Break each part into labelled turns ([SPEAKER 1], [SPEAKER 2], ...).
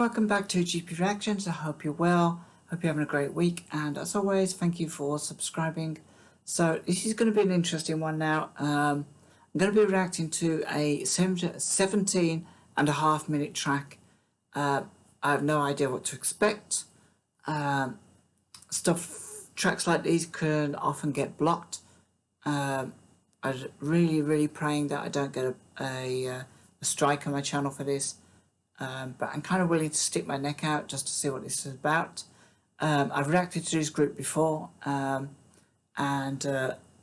[SPEAKER 1] Welcome back to GP Reactions. I hope you're well. Hope you're having a great week. And as always, thank you for subscribing. So this is going to be an interesting one now. I'm going to be reacting to a 17.5-minute track. I have no idea what to expect. Tracks like these can often get blocked. I'm really praying that I don't get a strike on my channel for this. But I'm kind of willing to stick my neck out just to see what this is about. I've reacted to this group before, and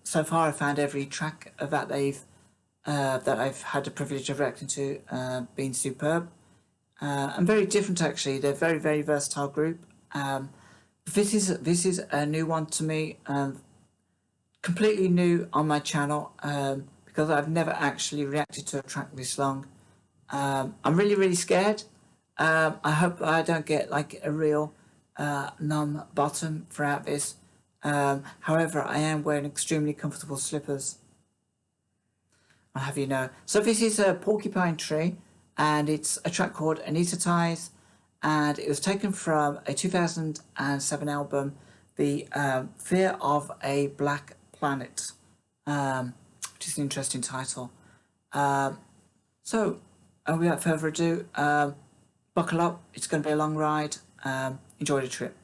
[SPEAKER 1] so far I found every track that I've had the privilege of reacting to been superb and very different. Actually, they're very versatile group. This is a new one to me, completely new on my channel, because I've never actually reacted to a track this long. I'm really scared. I hope I don't get like a real numb bottom throughout this. However, I am wearing extremely comfortable slippers, I'll have you know. So this is a Porcupine Tree, and it's a track called Anesthetize, and it was taken from a 2007 album, The Fear of a Black Planet, which is an interesting title. So without further ado, buckle up. It's going to be a long ride. Enjoy the trip.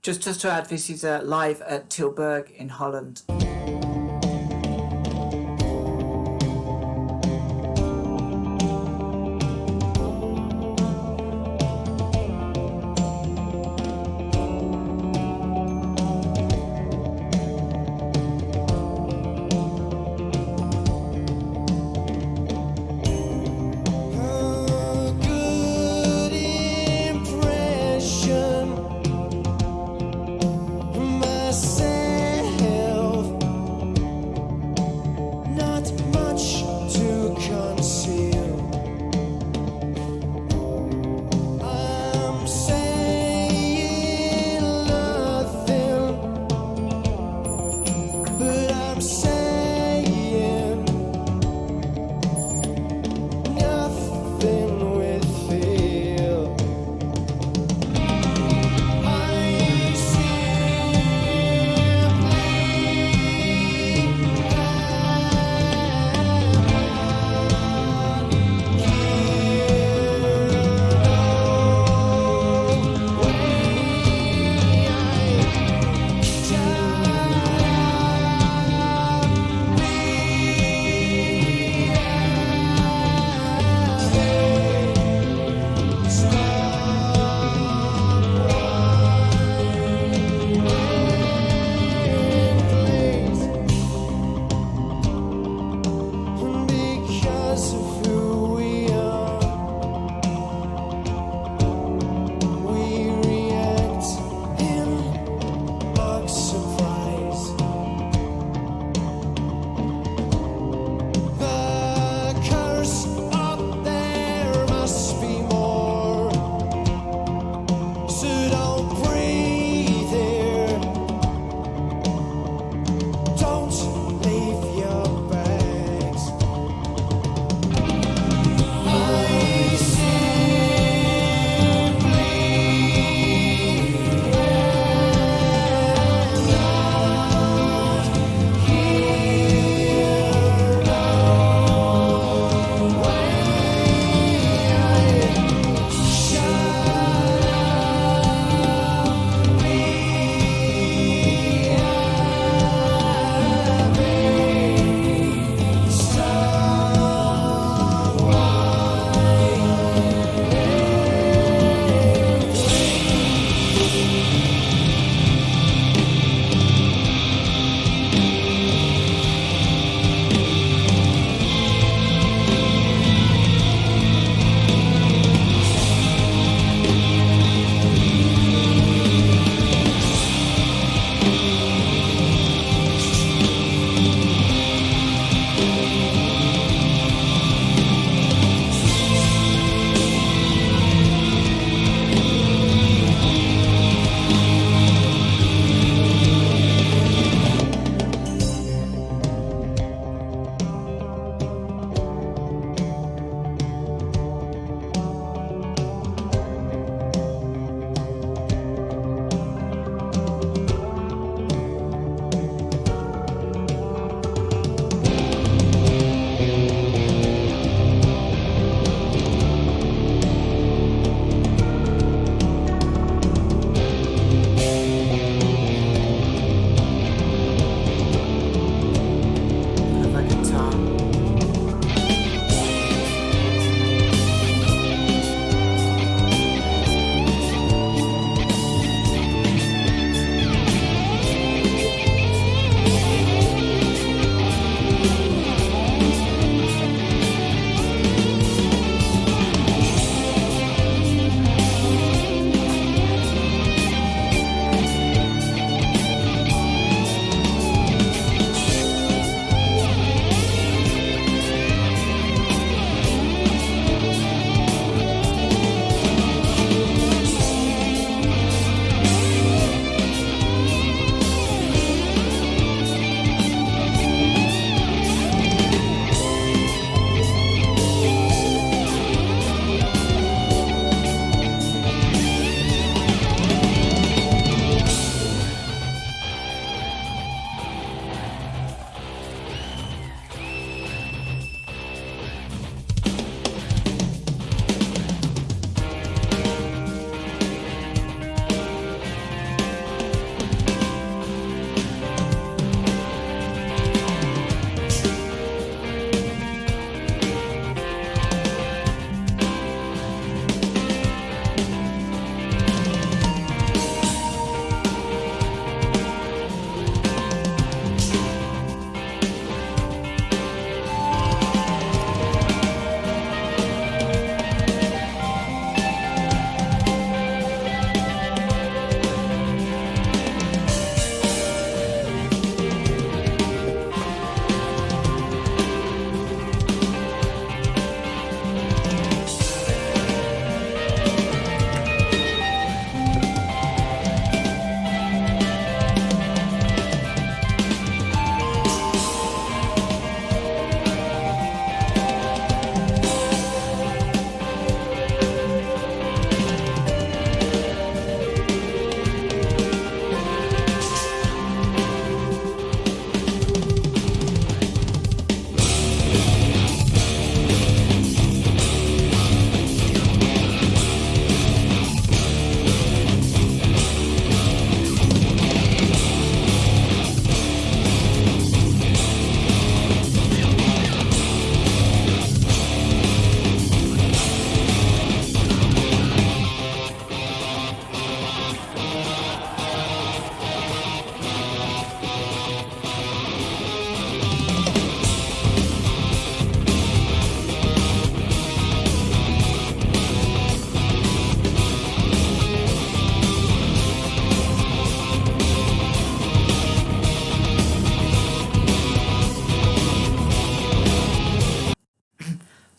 [SPEAKER 1] Just to add, this is live at Tilburg in Holland.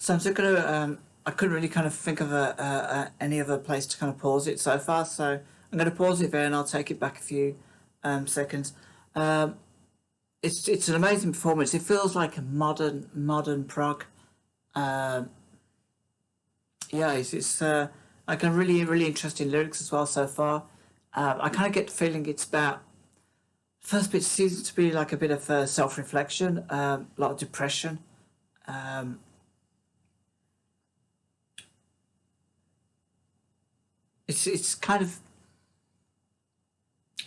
[SPEAKER 1] So I'm just gonna. I couldn't really kind of think of any other place to kind of pause it so far. So I'm going to pause it there, and I'll take it back a few seconds. Um, it's an amazing performance. It feels like a modern prog. Um, yeah, it's like a really interesting lyrics as well so far. I kind of get the feeling it's about first bit seems to be like a bit of self reflection, a lot of depression. Um, it's kind of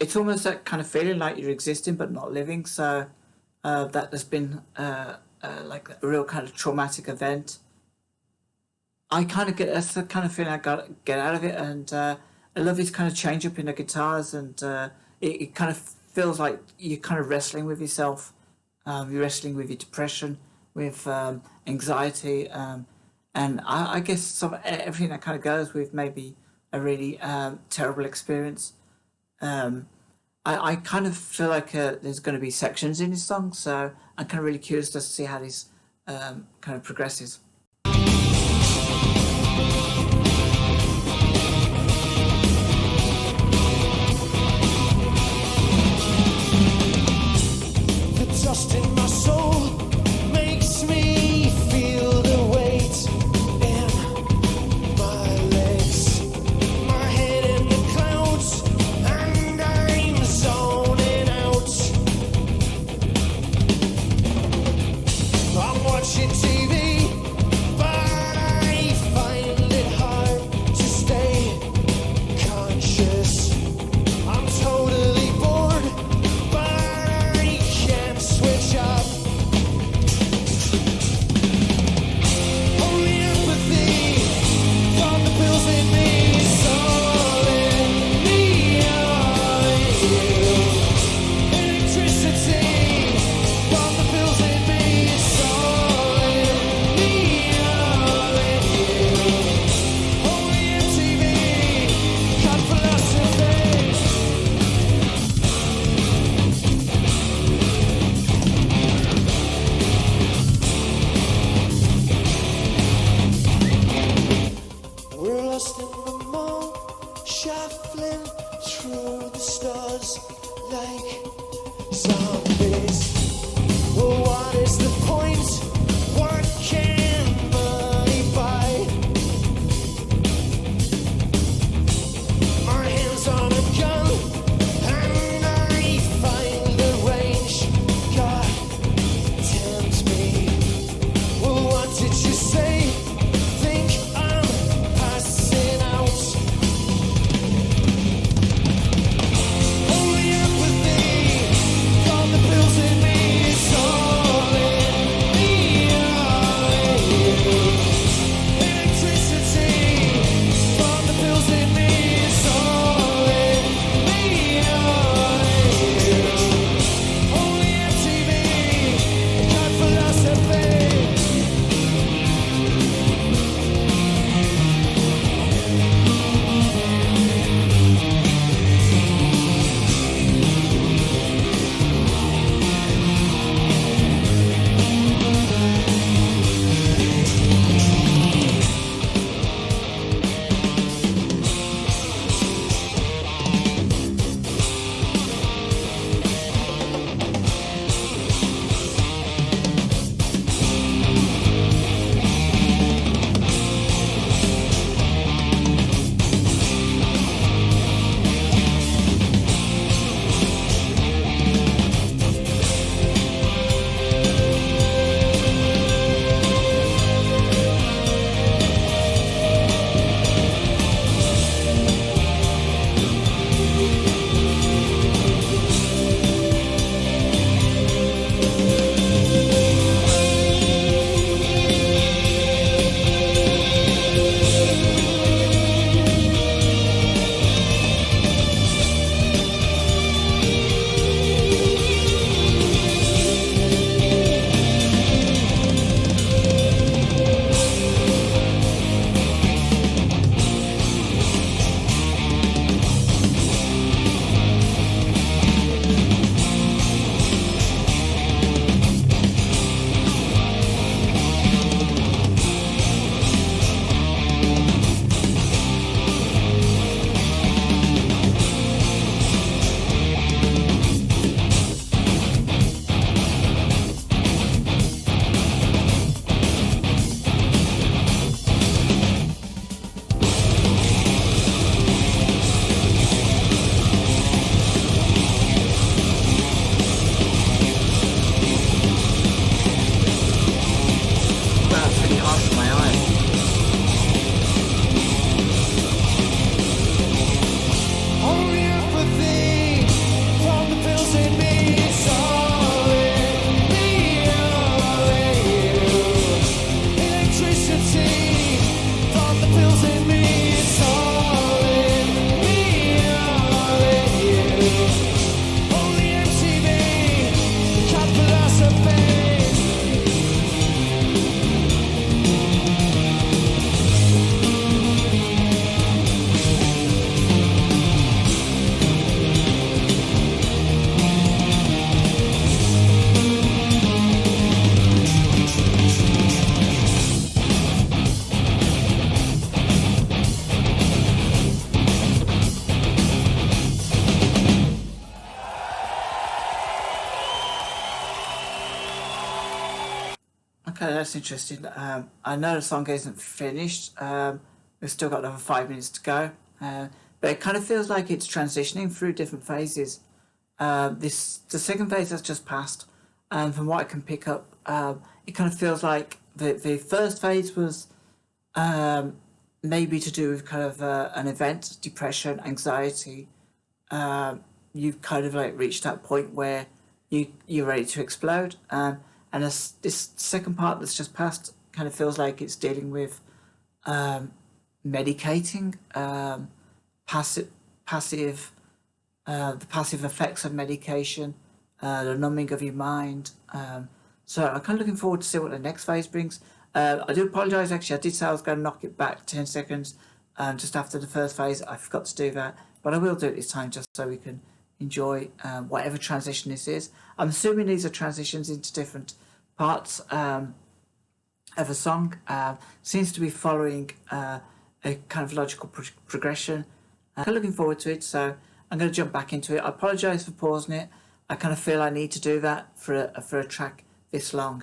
[SPEAKER 1] it's almost that kind of feeling like you're existing but not living. So that has been like a real kind of traumatic event. I kind of get that's the kind of feeling I got get out of it, and I love his kind of change up in the guitars, and it kind of feels like you're kind of wrestling with yourself. You're wrestling with your depression, with anxiety, and I guess everything that kind of goes with maybe a really terrible experience. Um, I kind of feel like there's going to be sections in this song, so I'm kind of really curious to see how this kind of progresses.
[SPEAKER 2] Dust in my soul makes me feel the weight in my legs, my head in the clouds, and I'm zoning out. I'm watching TV, but I find it hard to stay conscious. I'm totally bored, but I can't switch up. Only empathy from the pills in me is all in me on you. Electricity from the pills in me is all in
[SPEAKER 1] Okay, that's interesting. I know the song isn't finished. We've still got another 5 minutes to go. But it kind of feels like it's transitioning through different phases. The second phase has just passed, and from what I can pick up, it kind of feels like the first phase was maybe to do with kind of an event, depression, anxiety. You've kind of like reached that point where you're ready to explode. And this second part that's just passed kind of feels like it's dealing with medicating, passive the passive effects of medication, the numbing of your mind. So I'm kind of looking forward to see what the next phase brings. I do apologise, actually, I did say I was going to knock it back 10 seconds just after the first phase. I forgot to do that, but I will do it this time just so we can enjoy whatever transition this is. I'm assuming these are transitions into different parts of a song. Seems to be following a kind of logical progression. I'm looking forward to it, so I'm going to jump back into it. I apologise for pausing it. I kind of feel I need to do that for a track this long.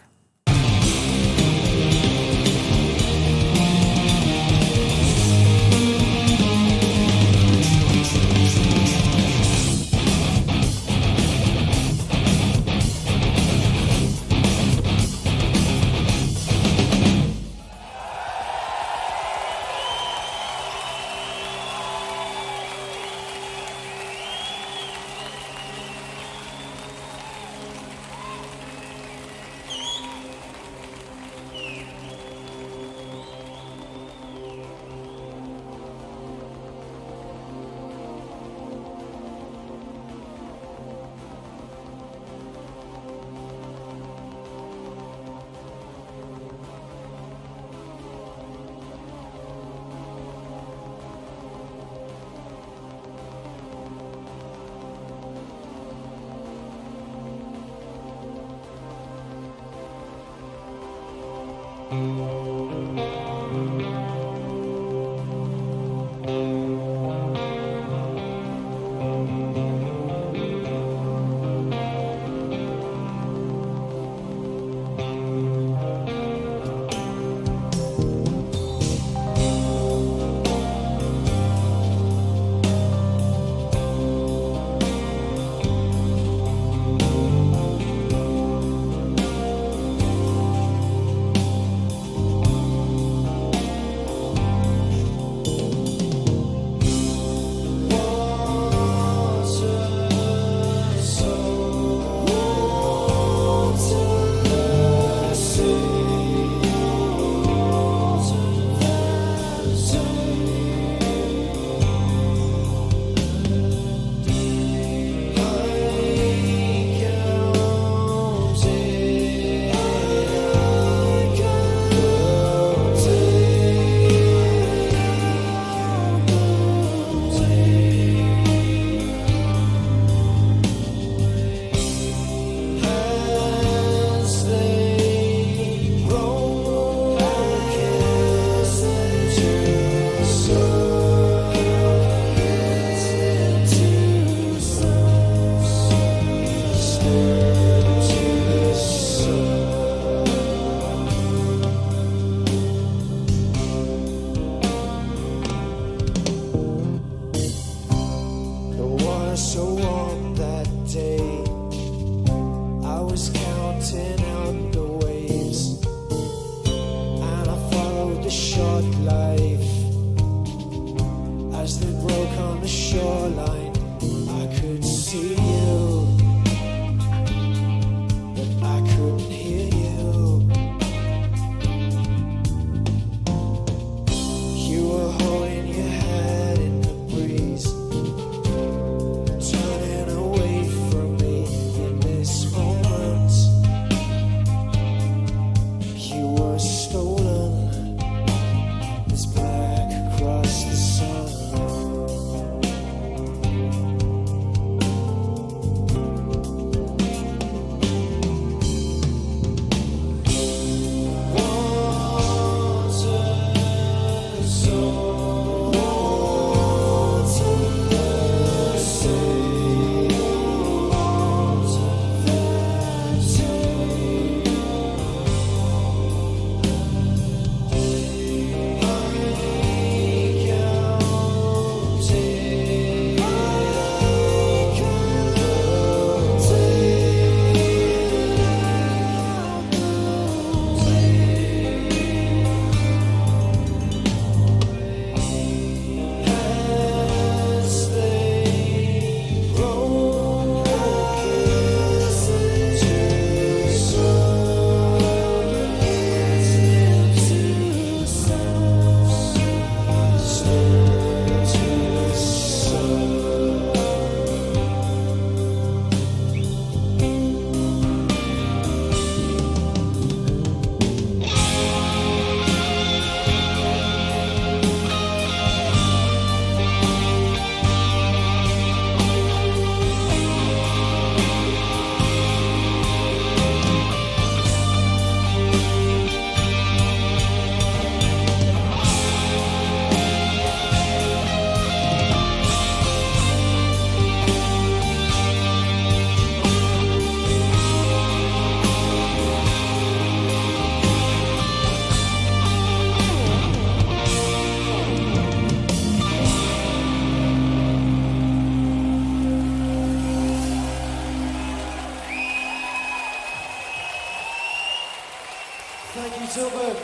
[SPEAKER 2] Tilburg.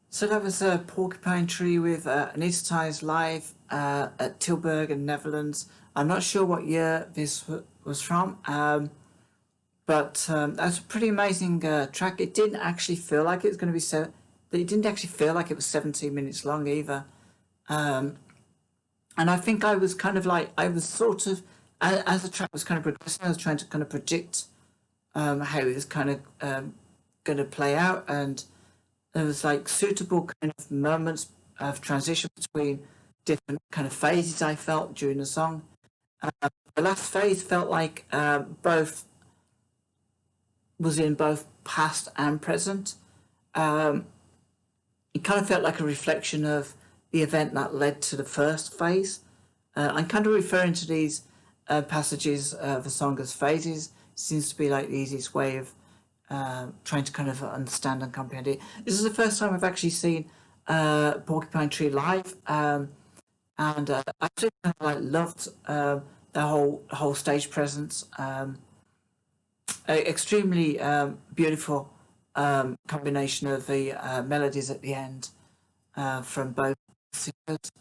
[SPEAKER 1] So that was a Porcupine Tree with Anesthetize live at Tilburg in Netherlands. I'm not sure what year this was from, but that's a pretty amazing track. It didn't actually feel like it was going to be it didn't actually feel like it was 17 minutes long either. And I think I was kind of like, I was sort of, as the track was kind of progressing, I was trying to kind of predict how it was kind of going to play out, and there was like suitable kind of moments of transition between different kind of phases I felt during the song. The last phase felt like both was in both past and present. It kind of felt like a reflection of the event that led to the first phase. I'm kind of referring to these passages of the song as phases. It seems to be like the easiest way of trying to kind of understand and comprehend it. This is the first time I've actually seen Porcupine Tree live, and I actually kind of like loved the whole stage presence. Extremely beautiful combination of the melodies at the end from both singers.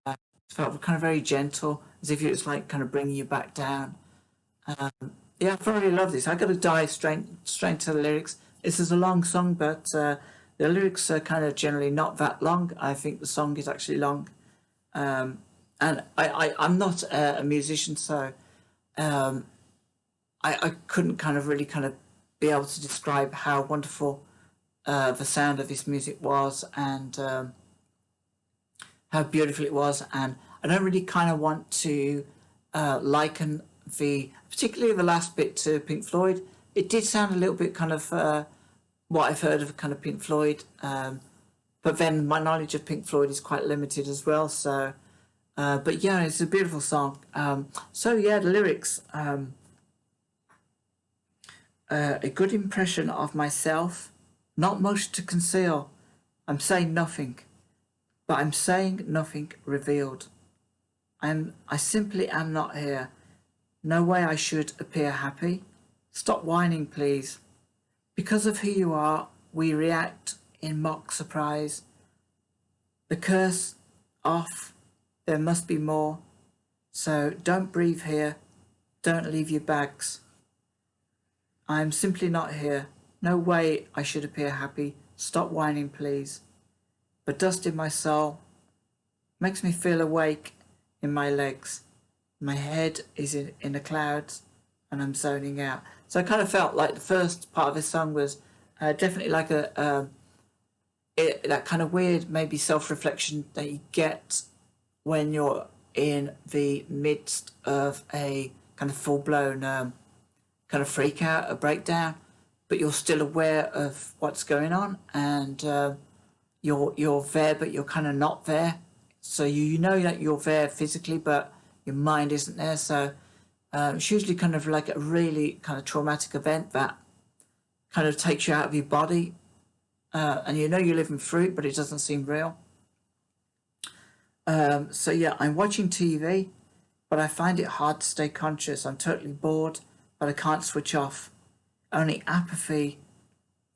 [SPEAKER 1] It felt kind of very gentle, as if it was like kind of bringing you back down. Yeah, I thoroughly love this. I got to dive straight to the lyrics. This is a long song, but the lyrics are kind of generally not that long. I think the song is actually long, and I'm not a musician, so I couldn't kind of really kind of be able to describe how wonderful the sound of this music was, and how beautiful it was. And I don't really kind of want to liken particularly the last bit to Pink Floyd. It did sound a little bit kind of what I've heard of kind of Pink Floyd, but then my knowledge of Pink Floyd is quite limited as well. So, but yeah, it's a beautiful song. So yeah, the lyrics. A good impression of myself, not much to conceal. I'm saying nothing, but I'm saying nothing revealed. I simply am not here. No way I should appear happy. Stop whining, please. Because of who you are, we react in mock surprise. The curse off, there must be more. So don't breathe here. Don't leave your bags. I am simply not here. No way I should appear happy. Stop whining, please. But dust in my soul makes me feel awake in my legs. My head is in the clouds and I'm zoning out. So I kind of felt like the first part of this song was definitely like that kind of weird, maybe self-reflection that you get when you're in the midst of a kind of full-blown kind of freak out, a breakdown, but you're still aware of what's going on, and you're there, but you're kind of not there. So you know that you're there physically, but your mind isn't there. So it's usually kind of like a really kind of traumatic event that kind of takes you out of your body, and you know you're living through it, but it doesn't seem real. So yeah, I'm watching TV, but I find it hard to stay conscious. I'm totally bored, but I can't switch off. Only apathy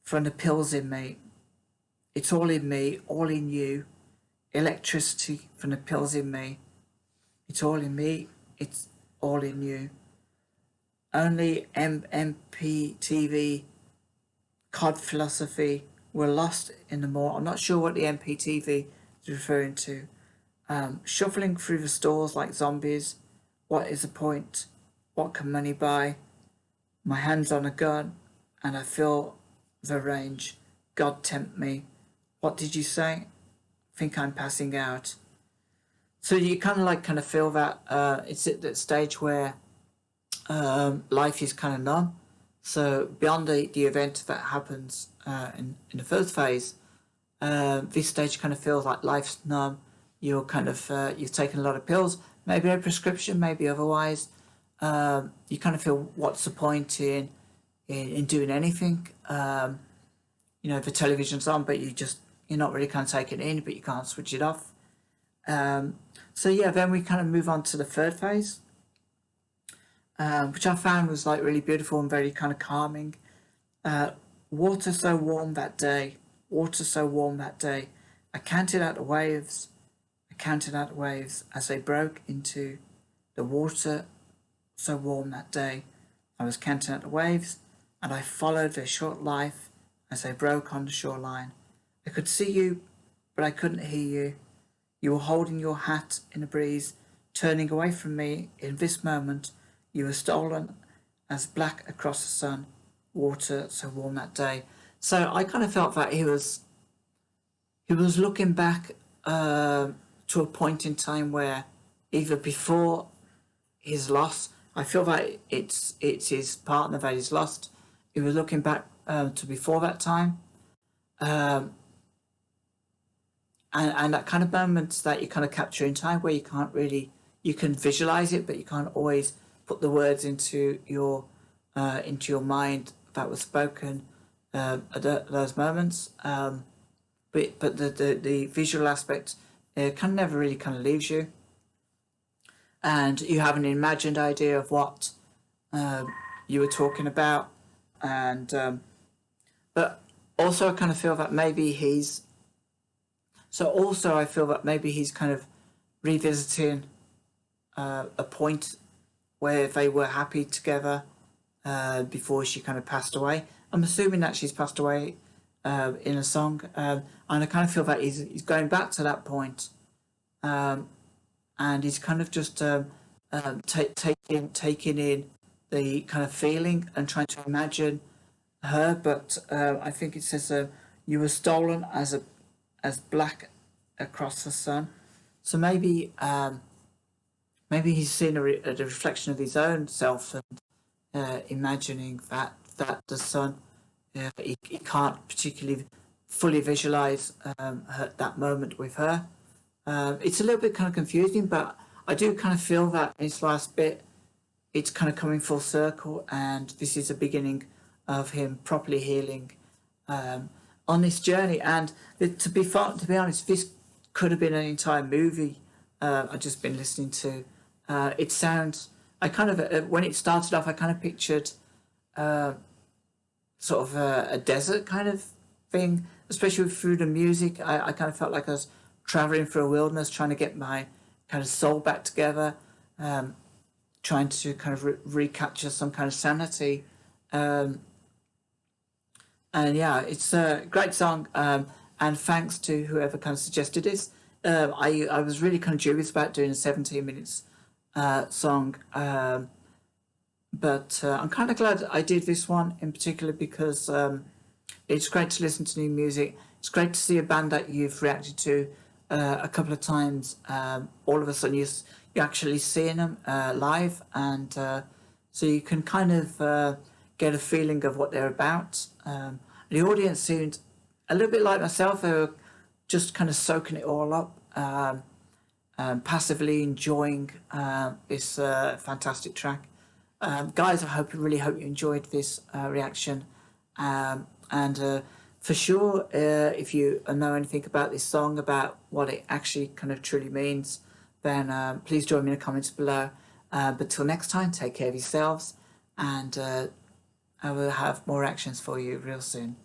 [SPEAKER 1] from the pills in me. It's all in me, all in you. Electricity from the pills in me. It's all in me, it's all in you. Only MP TV, COD philosophy. We're lost in the more. I'm not sure what the MPTV is referring to. Shuffling through the stores like zombies. What is the point? What can money buy? My hand's on a gun and I feel the range. God tempt me. What did you say? Think I'm passing out. So you kind of feel that it's at that stage where life is kind of numb. So beyond the event that happens in the first phase, this stage kind of feels like life's numb. You're kind of you've taken a lot of pills, maybe a prescription, maybe otherwise. You kind of feel, what's the point in doing anything? You know, the television's on, but you're not really kind of taking it in, but you can't switch it off. So yeah, then we kind of move on to the third phase, which I found was like really beautiful and very kind of calming. Water so warm that day, water so warm that day. I counted out the waves, I counted out the waves as they broke into the water so warm that day. I was counting out the waves, and I followed their short life as they broke on the shoreline. I could see you, but I couldn't hear you. You were holding your hat in the breeze, turning away from me. In this moment, you were stolen as black across the sun, water so warm that day. So I kind of felt that he was looking back to a point in time where either before his loss, I feel that it's his partner that he's lost. He was looking back to before that time, um, and that kind of moments that you kind of capture in time where you can't really, you can visualize it, but you can't always put the words into your mind that was spoken at those moments. But the visual aspect kind of never really kind of leaves you, and you have an imagined idea of what you were talking about, and but also I kind of feel that maybe he's so also I feel that maybe he's kind of revisiting a point where they were happy together before she kind of passed away. I'm assuming that she's passed away in a song, and I kind of feel that he's going back to that point, and he's kind of just taking in the kind of feeling and trying to imagine her. But I think it says you were stolen as black across the sun. So maybe he's seen a reflection of his own self, and imagining that the sun, he can't particularly fully visualize that moment with her. It's a little bit kind of confusing, but I do kind of feel that in this last bit, it's kind of coming full circle, and this is the beginning of him properly healing on this journey. And to be honest, this could have been an entire movie. I've just been listening to. It sounds. I kind of when it started off, I kind of pictured sort of a desert kind of thing, especially through the music. I kind of felt like I was traveling through a wilderness, trying to get my kind of soul back together, trying to kind of recapture some kind of sanity. And yeah, it's a great song. And thanks to whoever kind of suggested this. I was really kind of dubious about doing a 17 minutes song. But I'm kind of glad I did this one in particular because it's great to listen to new music. It's great to see a band that you've reacted to a couple of times. All of a sudden, you're actually seeing them live, and so you can kind of get a feeling of what they're about. The audience seemed a little bit like myself. They were just kind of soaking it all up, passively enjoying this fantastic track. Guys, really hope you enjoyed this reaction. And for sure, if you know anything about this song, about what it actually kind of truly means, then please join me in the comments below. But till next time, take care of yourselves, and I will have more reactions for you real soon.